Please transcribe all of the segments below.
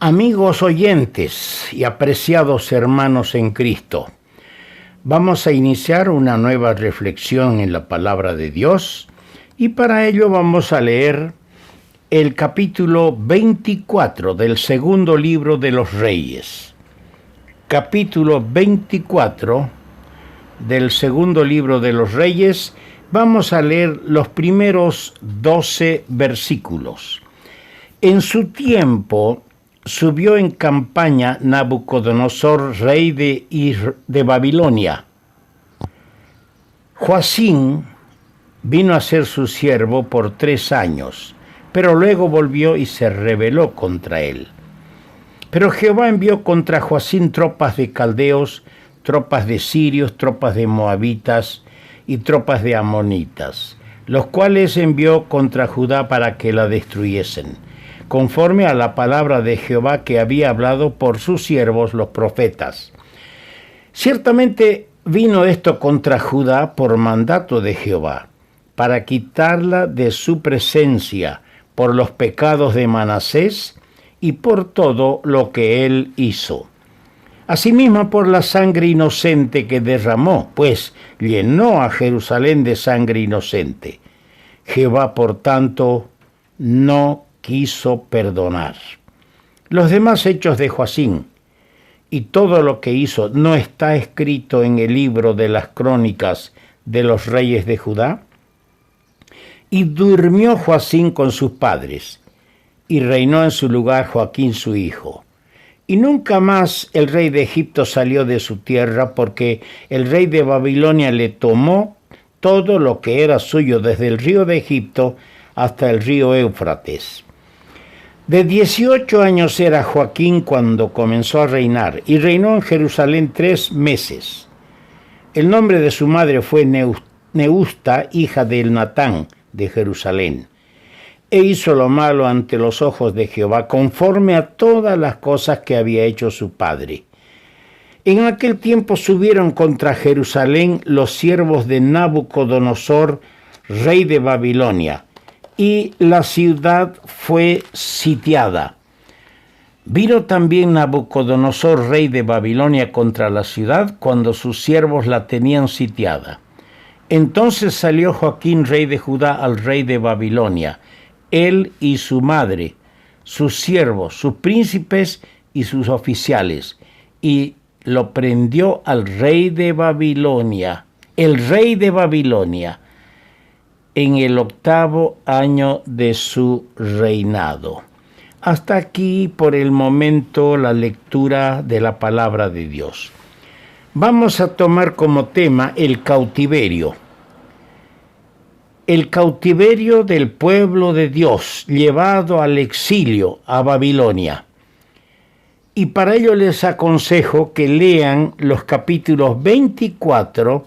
Amigos oyentes y apreciados hermanos en Cristo, vamos a iniciar una nueva reflexión en la palabra de Dios y para ello vamos a leer el capítulo 24 del segundo libro de los Reyes. Capítulo 24 del segundo libro de los Reyes, vamos a leer los primeros 12 versículos. En su tiempo subió en campaña Nabucodonosor, rey de Babilonia. Joacim vino a ser su siervo por 3 años, pero luego volvió y se rebeló contra él. Pero Jehová envió contra Joacim tropas de caldeos, tropas de sirios, tropas de moabitas y tropas de amonitas, los cuales envió contra Judá para que la destruyesen, conforme a la palabra de Jehová que había hablado por sus siervos los profetas. Ciertamente vino esto contra Judá por mandato de Jehová, para quitarla de su presencia por los pecados de Manasés y por todo lo que él hizo. Asimismo por la sangre inocente que derramó, pues llenó a Jerusalén de sangre inocente. Jehová, por tanto, no quiso perdonar. Los demás hechos de Joacim y todo lo que hizo, ¿no está escrito en el libro de las crónicas de los reyes de Judá? Y durmió Joacim con sus padres, y reinó en su lugar Joaquín su hijo. Y nunca más el rey de Egipto salió de su tierra, porque el rey de Babilonia le tomó todo lo que era suyo, desde el río de Egipto hasta el río Éufrates. De 18 años era Joaquín cuando comenzó a reinar, y reinó en Jerusalén 3 meses. El nombre de su madre fue Neusta, hija de Elnatán, de Jerusalén. E hizo lo malo ante los ojos de Jehová, conforme a todas las cosas que había hecho su padre. En aquel tiempo subieron contra Jerusalén los siervos de Nabucodonosor, rey de Babilonia, y la ciudad fue sitiada. Vino también Nabucodonosor, rey de Babilonia, contra la ciudad cuando sus siervos la tenían sitiada. Entonces salió Joaquín, rey de Judá, al rey de Babilonia, él y su madre, sus siervos, sus príncipes y sus oficiales, y lo prendió al rey de Babilonia, el rey de Babilonia, en el 8º año de su reinado. Hasta aquí, por el momento, la lectura de la palabra de Dios. Vamos a tomar como tema el cautiverio. El cautiverio del pueblo de Dios, llevado al exilio a Babilonia. Y para ello les aconsejo que lean los capítulos 24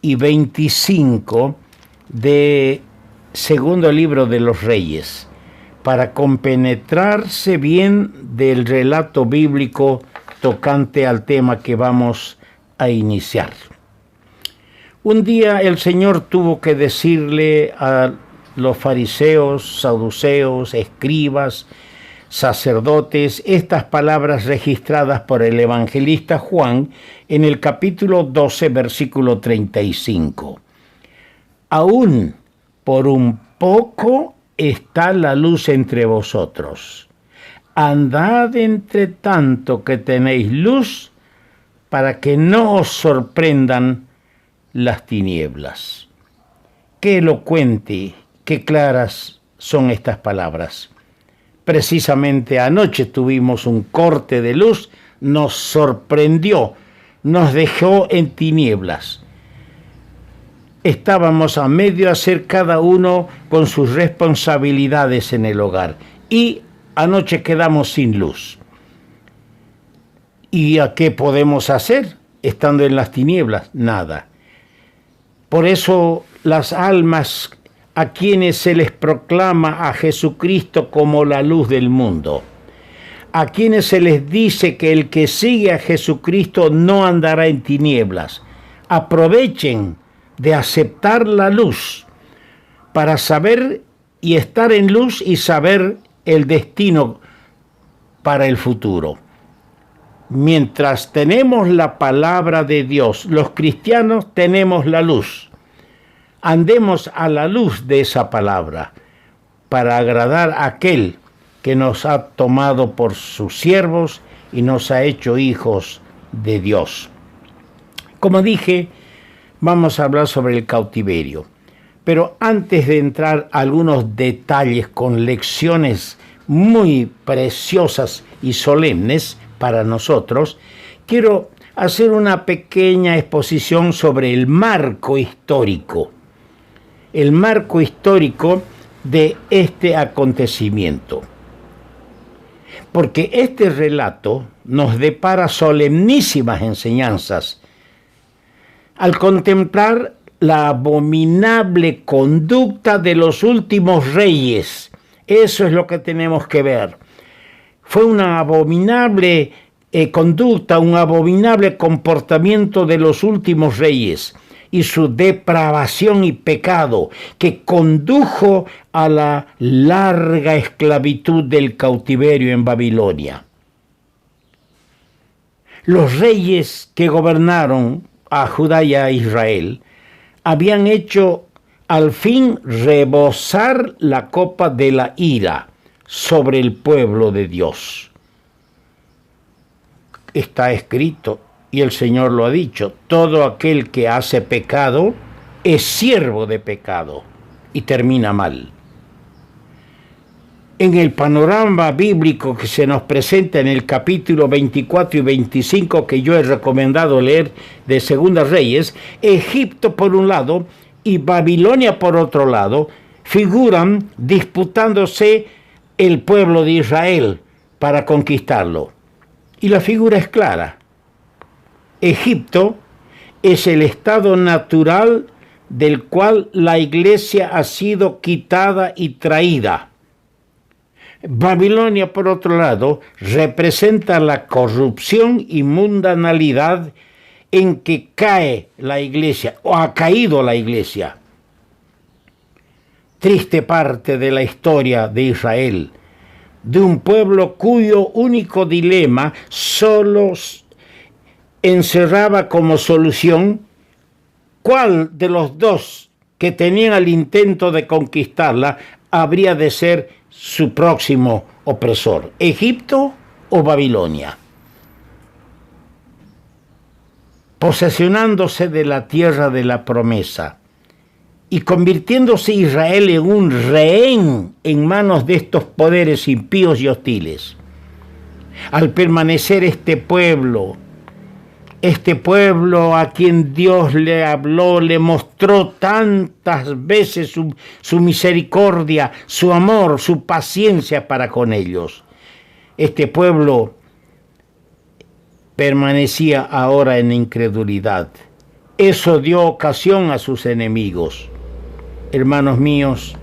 y 25 de segundo libro de los Reyes, para compenetrarse bien del relato bíblico tocante al tema que vamos a iniciar. Un día el Señor tuvo que decirle a los fariseos, saduceos, escribas, sacerdotes, estas palabras registradas por el evangelista Juan en el capítulo 12, versículo 35. Aún por un poco está la luz entre vosotros. Andad entre tanto que tenéis luz, para que no os sorprendan las tinieblas. Qué elocuente, qué claras son estas palabras. Precisamente anoche tuvimos un corte de luz, nos sorprendió, nos dejó en tinieblas. Estábamos a medio hacer cada uno con sus responsabilidades en el hogar y anoche quedamos sin luz. ¿Y a qué podemos hacer estando en las tinieblas? Nada. Por eso las almas a quienes se les proclama a Jesucristo como la luz del mundo, a quienes se les dice que el que sigue a Jesucristo no andará en tinieblas, aprovechen de aceptar la luz para saber y estar en luz y saber el destino para el futuro. Mientras tenemos la palabra de Dios, los cristianos tenemos la luz. Andemos a la luz de esa palabra para agradar a aquel que nos ha tomado por sus siervos y nos ha hecho hijos de Dios. Como dije, vamos a hablar sobre el cautiverio. Pero antes de entrar a algunos detalles con lecciones muy preciosas y solemnes para nosotros, quiero hacer una pequeña exposición sobre el marco histórico. El marco histórico de este acontecimiento. Porque este relato nos depara solemnísimas enseñanzas al contemplar la abominable conducta de los últimos reyes. Eso es lo que tenemos que ver. Fue una abominable conducta, un abominable comportamiento de los últimos reyes y su depravación y pecado que condujo a la larga esclavitud del cautiverio en Babilonia. Los reyes que gobernaron a Judá y a Israel habían hecho al fin rebosar la copa de la ira sobre el pueblo de Dios. Está escrito, y el Señor lo ha dicho, todo aquel que hace pecado es siervo de pecado, y termina mal. En el panorama bíblico que se nos presenta en el capítulo 24 y 25 que yo he recomendado leer de Segunda Reyes, Egipto por un lado y Babilonia por otro lado figuran disputándose el pueblo de Israel para conquistarlo. Y la figura es clara. Egipto es el estado natural del cual la iglesia ha sido quitada y traída. Babilonia, por otro lado, representa la corrupción y mundanalidad en que cae la iglesia, o ha caído la iglesia. Triste parte de la historia de Israel, de un pueblo cuyo único dilema solo encerraba como solución cuál de los dos que tenían el intento de conquistarla habría de ser su próximo opresor, Egipto o Babilonia. Posesionándose de la tierra de la promesa y convirtiéndose Israel en un rehén en manos de estos poderes impíos y hostiles. Al permanecer este pueblo a quien Dios le habló, le mostró tantas veces su misericordia, su amor, su paciencia para con ellos. Este pueblo permanecía ahora en incredulidad. Eso dio ocasión a sus enemigos. Hermanos míos,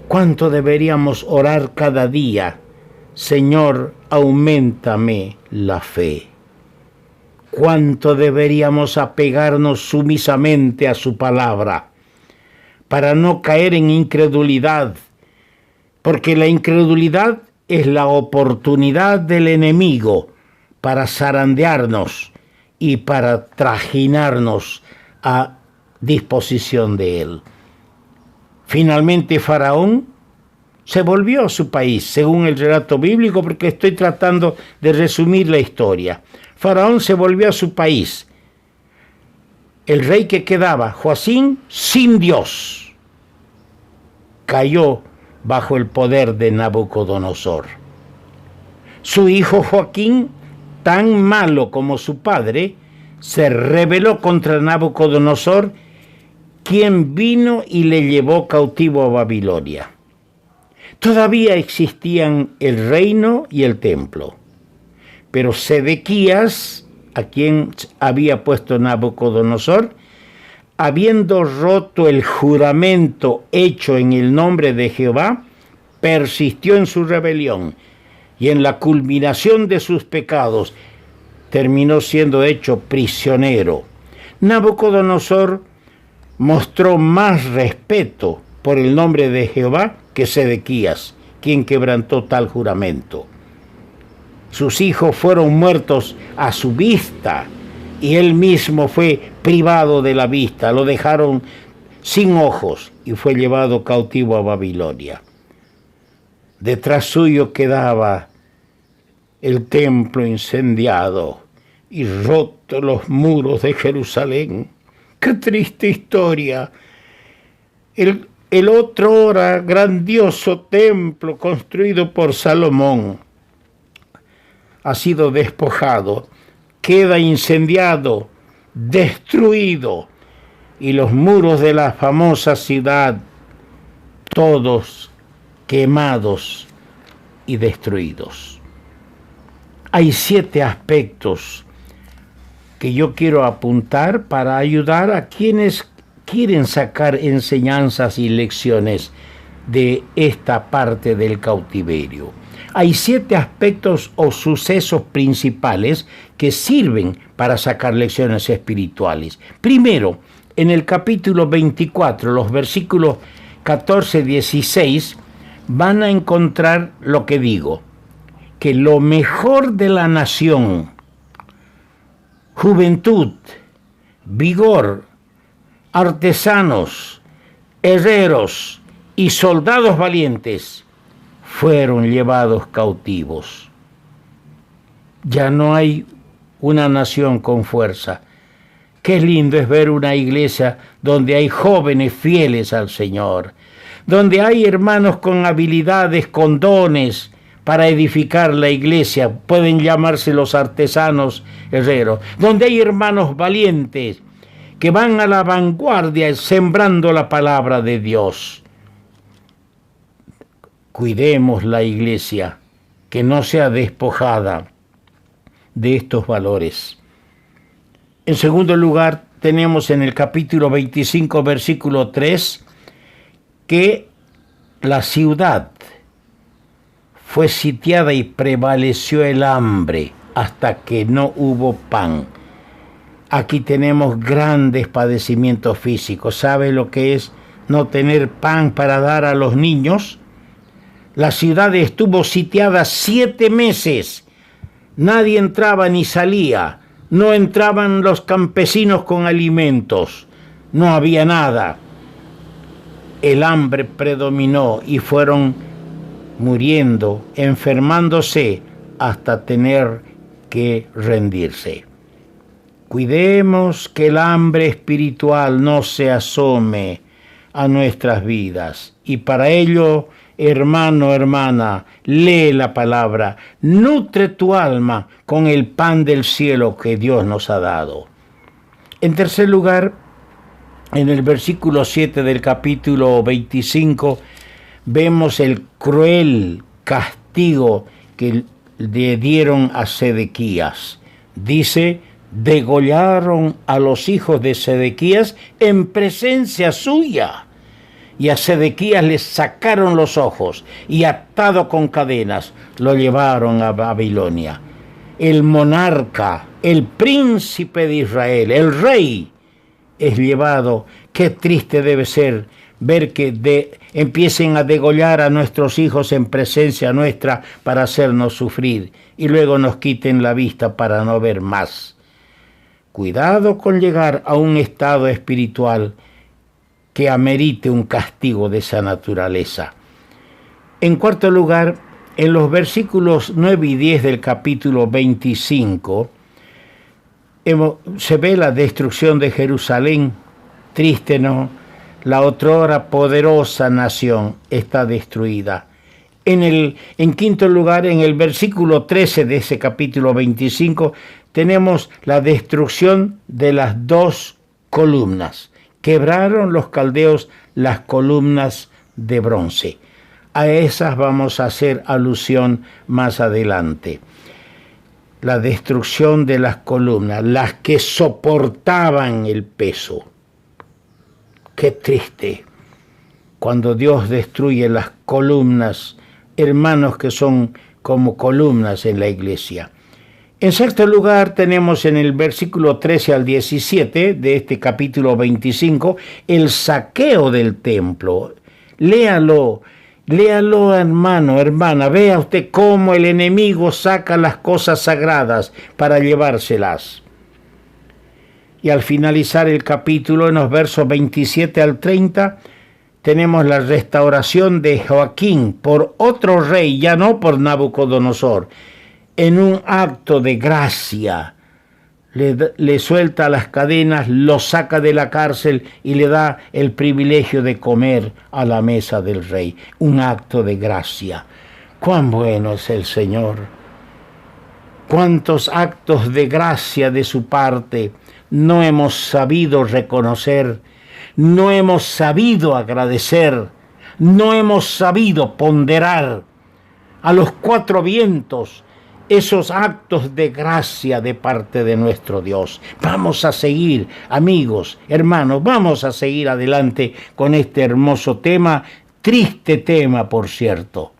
¿cuánto deberíamos orar cada día? Señor, auméntame la fe. ¿Cuánto deberíamos apegarnos sumisamente a su palabra para no caer en incredulidad? Porque la incredulidad es la oportunidad del enemigo para zarandearnos y para trajinarnos a disposición de él. Finalmente Faraón se volvió a su país, según el relato bíblico, porque estoy tratando de resumir la historia. Faraón se volvió a su país. El rey que quedaba, Joacim, sin Dios, cayó bajo el poder de Nabucodonosor. Su hijo Joaquín, tan malo como su padre, se rebeló contra Nabucodonosor, quien vino y le llevó cautivo a Babilonia. Todavía existían el reino y el templo, pero Sedequías, a quien había puesto Nabucodonosor, habiendo roto el juramento hecho en el nombre de Jehová, persistió en su rebelión y en la culminación de sus pecados terminó siendo hecho prisionero. Nabucodonosor mostró más respeto por el nombre de Jehová que Sedequías, quien quebrantó tal juramento. Sus hijos fueron muertos a su vista y él mismo fue privado de la vista. Lo dejaron sin ojos y fue llevado cautivo a Babilonia. Detrás suyo quedaba el templo incendiado y rotos los muros de Jerusalén. ¡Qué triste historia! El otrora grandioso templo construido por Salomón ha sido despojado, queda incendiado, destruido, y los muros de la famosa ciudad todos quemados y destruidos. Hay 7 aspectos que yo quiero apuntar para ayudar a quienes quieren sacar enseñanzas y lecciones de esta parte del cautiverio. Hay 7 aspectos o sucesos principales que sirven para sacar lecciones espirituales. Primero, en el capítulo 24, los versículos 14-16, van a encontrar lo que digo, que lo mejor de la nación, juventud, vigor, artesanos, herreros y soldados valientes fueron llevados cautivos. Ya no hay una nación con fuerza. Qué lindo es ver una iglesia donde hay jóvenes fieles al Señor, donde hay hermanos con habilidades, con dones para edificar la iglesia, pueden llamarse los artesanos herreros, donde hay hermanos valientes que van a la vanguardia sembrando la palabra de Dios. Cuidemos la iglesia, que no sea despojada de estos valores. En segundo lugar, tenemos en el capítulo 25, versículo 3, que la ciudad fue sitiada y prevaleció el hambre hasta que no hubo pan. Aquí tenemos grandes padecimientos físicos. ¿Sabe lo que es no tener pan para dar a los niños? La ciudad estuvo sitiada 7 meses. Nadie entraba ni salía. No entraban los campesinos con alimentos. No había nada. El hambre predominó y fueron muriendo, enfermándose hasta tener que rendirse. Cuidemos que el hambre espiritual no se asome a nuestras vidas. Y para ello, hermano, hermana, lee la palabra, nutre tu alma con el pan del cielo que Dios nos ha dado. En tercer lugar, en el versículo 7 del capítulo 25, vemos el cruel castigo que le dieron a Sedequías. Dice, degollaron a los hijos de Sedequías en presencia suya. Y a Sedequías le sacaron los ojos y atado con cadenas lo llevaron a Babilonia. El monarca, el príncipe de Israel, el rey, es llevado. Qué triste debe ser ver que empiecen a degollar a nuestros hijos en presencia nuestra para hacernos sufrir y luego nos quiten la vista para no ver más. Cuidado con llegar a un estado espiritual que amerite un castigo de esa naturaleza. En cuarto lugar, en los versículos 9 y 10 del capítulo 25, se ve la destrucción de Jerusalén. Triste, ¿no? La otrora poderosa nación está destruida. En quinto lugar, en el versículo 13 de ese capítulo 25, tenemos la destrucción de las 2 columnas. Quebraron los caldeos las columnas de bronce. A esas vamos a hacer alusión más adelante. La destrucción de las columnas, las que soportaban el peso. Qué triste cuando Dios destruye las columnas, hermanos que son como columnas en la iglesia. En sexto lugar, tenemos en el versículo 13 al 17 de este capítulo 25 el saqueo del templo. Léalo Léalo, hermano, hermana, vea usted cómo el enemigo saca las cosas sagradas para llevárselas. Y al finalizar el capítulo, en los versos 27 al 30, tenemos la restauración de Joaquín por otro rey, ya no por Nabucodonosor, en un acto de gracia. Le suelta las cadenas, lo saca de la cárcel y le da el privilegio de comer a la mesa del rey. Un acto de gracia. ¡Cuán bueno es el Señor! ¡Cuántos actos de gracia de su parte no hemos sabido reconocer! No hemos sabido agradecer, no hemos sabido ponderar a los cuatro vientos esos actos de gracia de parte de nuestro Dios. Vamos a seguir, amigos, hermanos, vamos a seguir adelante con este hermoso tema, triste tema, por cierto.